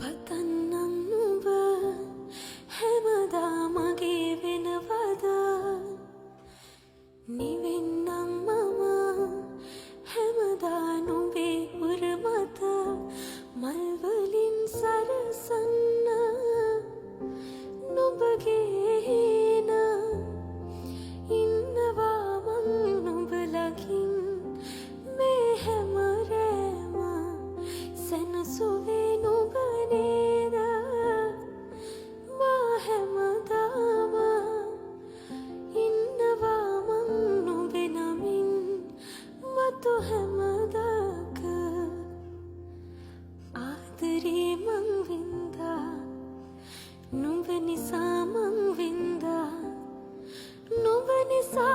පතන්නම් නුඹ හැමදා මගේ වෙනවද නිවෙන්නම් මම හැමදා නුඹේ උරමත මල්වලින් සරසන්න නුඹගේ හේන ඉන්නවා මං නුඹ ළඟින් මේ හැම රැම සැනසුවේ නුඹ නේද මා හැමදාම ඉන්නවා මං නුඹේ නමින් මතු හැමදාක ආදරේ මං වින්දා නුඹ නිසා මං වින්දා නුඹ නිසා